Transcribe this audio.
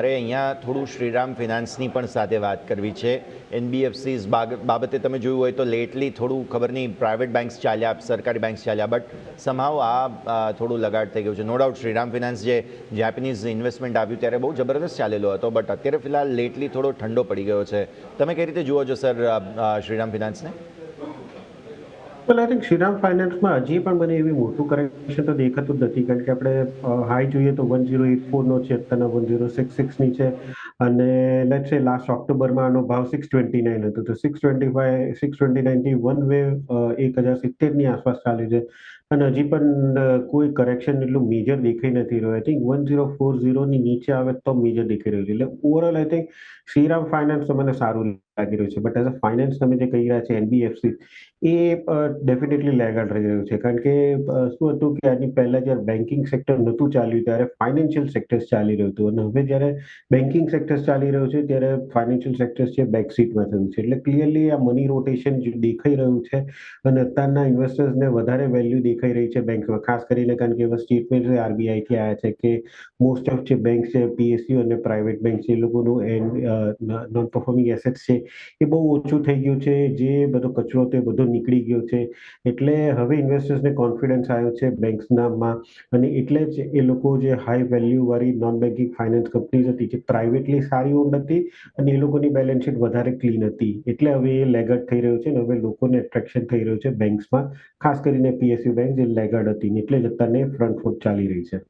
મારે અહીંયા થોડું શ્રીરામ ફિનાન્સની પણ સાથે વાત કરવી છે. એનબીએફસીઝ બાબતે તમે જોયું હોય તો લેટલી થોડું ખબર નહીં પ્રાઇવેટ બેંક્સ ચાલ્યા, સરકારી બેંક્સ ચાલ્યા, બટ સમહાવ આ થોડું લગાડ થઈ ગયું છે. નો ડાઉટ શ્રીરામ ફિનાન્સ જે જેપનીઝ ઇન્વેસ્ટમેન્ટ આવ્યું ત્યારે બહુ જબરદસ્ત ચાલેલો હતો, બટ અત્યારે ફિલહાલ લેટલી થોડો ઠંડો પડી ગયો છે. તમે કઈ રીતે જુઓ છો સર શ્રીરામ ફિનાન્સને? વેલ આઈ થિંક શ્રીરામ ફાઇનાન્સમાં હજી પણ મને એવી મોટું કરેક્શન તો દેખાતું જ નથી, કારણ કે આપણે હાઈ જોઈએ તો 1084નો છે, અત્યારના 1066ની છે, અને લેટ્સ સે લાસ્ટ ઓક્ટોબરમાં આનો ભાવ 629 હતો, તો 625 629થી વન વે 1070ની આસપાસ ચાલે છે, અને હજી પણ કોઈ કરેક્શન એટલું મેજર દેખાઈ નથી રહ્યું. આઈ થિંક 1040ની નીચે આવે તો મેજર દેખાઈ રહ્યું છે. એટલે ઓવરઓલ આઈ થિંક શ્રીરામ ફાઇનાન્સ તો મને સારું લાગી રહ્યું છે, બટ એઝ અ ફાઇનાન્સ તમે જે કહી રહ્યા છે એનબીએફસી, એ ડેફિનેટલી લેગાડ રહી રહ્યું છે, કારણ કે શું હતું કે આની પહેલા જ્યારે બેન્કિંગ સેક્ટર નહોતું ચાલ્યું ત્યારે ફાઇનાન્શિયલ સેક્ટર્સ ચાલી રહ્યું હતું, અને હવે જ્યારે બેન્કિંગ સેક્ટર્સ ચાલી રહ્યું છે ત્યારે ફાઇનાન્શિયલ સેક્ટર્સ છે બેકસીટમાં થયું છે. એટલે ક્લિયરલી આ મની રોટેશન જે દેખાઈ રહ્યું છે, અને અત્યારના ઇન્વેસ્ટર્સને વધારે વેલ્યુ દેખાઈ રહી છે બેંકમાં, ખાસ કરીને કારણ કે એવા સ્ટેટમેન્ટ આરબીઆઈથી આવ્યા છે કે મોસ્ટ ઓફ જે બેંક છે, પીએસયુ અને પ્રાઇવેટ બેંક છે, એ લોકોનું નોન પરફોર્મિંગ એસેટ્સ છે એ બહુ ઓછું થઈ ગયું છે. જે બધો કચરો હતો એ બધો નીકળી ગયો છે. એટલે હવે ઇન્વેસ્ટર્સને કોન્ફિડન્સ આવ્યો છે બેંક્સનામાં, અને એટલે જ એ લોકો જે હાઈ વેલ્યુ વાળી નોન બેન્કિંગ ફાઇનાન્સ કંપનીઝ હતી જે પ્રાઇવેટલી સારી ઓન્ડ હતી, અને એ લોકોની બેલેન્સ શીટ વધારે ક્લીન હતી, એટલે હવે એ લેગર્ડ થઈ રહ્યું છે, અને હવે લોકોને એટ્રેક્શન થઈ રહ્યું છે બેંક્સમાં, ખાસ કરીને પીએસયુ બેંક જે લેગર્ડ હતી, એટલે જ અત્યારે ફ્રન્ટ ફૂટ ચાલી રહી છે.